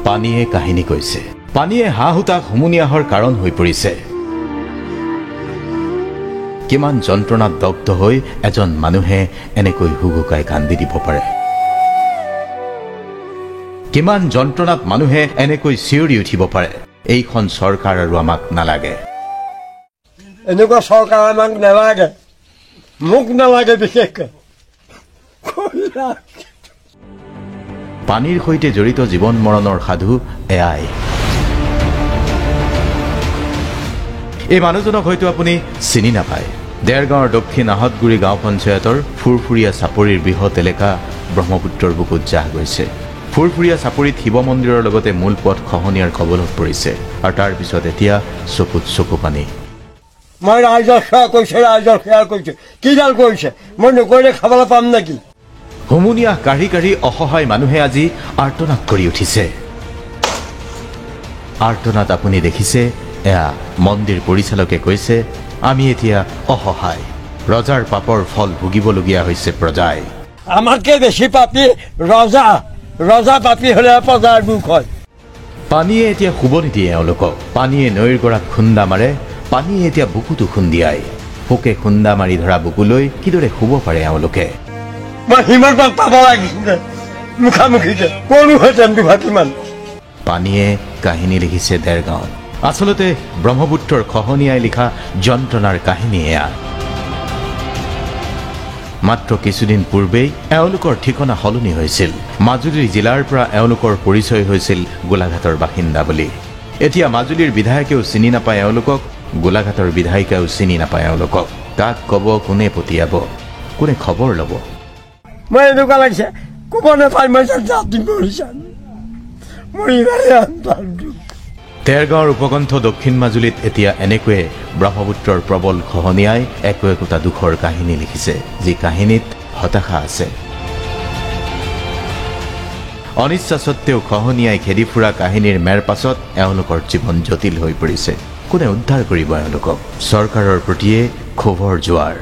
পানীয়ে কাহিনী কৈছে। পানীয়ে হাঁহুতাক হুমুনিয়াহৰ কাৰণ হৈ পৰিছে। কিমান যন্ত্ৰণাত দগ্ধ হৈ এজন মানুহে এনেকৈ হুগুকাই কান্দি দিব পাৰে? কিমান যন্ত্ৰণাত মানুহে এনেকৈ চিঞৰি উঠিব পাৰে? এইখন চৰকাৰ আৰু আমাক নালাগে। এনেকুৱা চৰকাৰ আমাক নালাগে, মোক নালাগে বিশেষকৈ। পানীৰ সৈতে জড়িত জীৱন মৰণৰ সাধু এয়াই। এই মানুহজনক হয়তো আপুনি চিনি নাপায়। দেৰগাঁৱৰ দক্ষিণ আহতগুৰি গাঁও পঞ্চায়তৰ ফুৰফুৰীয়া চাপৰিৰ বৃহৎ এলেকা ব্ৰহ্মপুত্ৰৰ বুকুত জাহ গৈছে। ফুৰফুৰীয়া চাপৰিত শিৱ মন্দিৰৰ লগতে মূল পথ খহনীয়াৰ কবলত পৰিছে আৰু তাৰ পিছত এতিয়া চকুত চকু পানী। মই ৰাইজৰ সেৱা কৰিছো, ৰাইজৰ সেৱা কৰিছো, কিডাল কৰিছে? মই নকৰিলে খাবলৈ পাম নেকি? হুমুনিয়াহ কাঢ়ি কাঢ়ি অসহায় মানুহে আজি আৰ্তনাদ কৰি উঠিছে। আৰ্তনাদ আপুনি দেখিছে, এয়া মন্দিৰ পৰিচালকে কৈছে, আমি এতিয়া অসহায়। ৰজাৰ পাপৰ ফল ভুগিবলগীয়া হৈছে প্ৰজাই। আমাতকে বেছি পাপী ৰজা। ৰজা পাপী হলে প্ৰজাৰ দুখ হয়। পানীয়ে এতিয়া শুব নিদিয়ে এওঁলোকক। পানীয়ে নৈৰ গৰাত খুন্দা মাৰে। পানীয়ে এতিয়া বুকুটো খুন্দিয়ায়। শোকে খুন্দা মাৰি ধৰা বুকুলৈ কিদৰে শুব পাৰে এওঁলোকে? মই হিমন্তক পাব লাগিছিলে মুখামুখিতে, কৰোহেঁতেন দুভাটিমান। পানীয়ে কাহিনী লিখিছে দেৰগাঁৱত। আচলতে ব্ৰহ্মপুত্ৰৰ খহনীয়াই লিখা যন্ত্ৰণাৰ কাহিনী এয়া। মাত্ৰ কিছুদিন পূৰ্বেই এওঁলোকৰ ঠিকনা সলনি হৈছিল। মাজুলীৰ জিলাৰ পৰা এওঁলোকৰ পৰিচয় হৈছিল গোলাঘাটৰ বাসিন্দা বুলি। এতিয়া মাজুলীৰ বিধায়কেও চিনি নাপায় এওঁলোকক, গোলাঘাটৰ বিধায়িকাও চিনি নাপায় এওঁলোকক। কাক ক'ব, কোনে পঠিয়াব, কোনে খবৰ ল'ব? মই এনেকুৱা লাগিছে ক'ব নাপায় মই জাতি মৰিছান। দেৰগাঁৱৰ উপকণ্ঠ দক্ষিণ মাজুলীত এতিয়া এনেকৈয়ে ব্ৰহ্মপুত্ৰৰ প্ৰবল খহনীয়াই একোটা দুখৰ কাহিনী লিখিছে, যি কাহিনীত হতাশা আছে। অনিচ্ছা সত্ত্বেও খহনীয়াই খেদি ফুৰা কাহিনীৰ মেৰ পাছত এওঁলোকৰ জীৱন জটিল হৈ পৰিছে। কোনে উদ্ধাৰ কৰিব এওঁলোকক? চৰকাৰৰ প্ৰতিয়ে ক্ষোভৰ জোৱাৰ।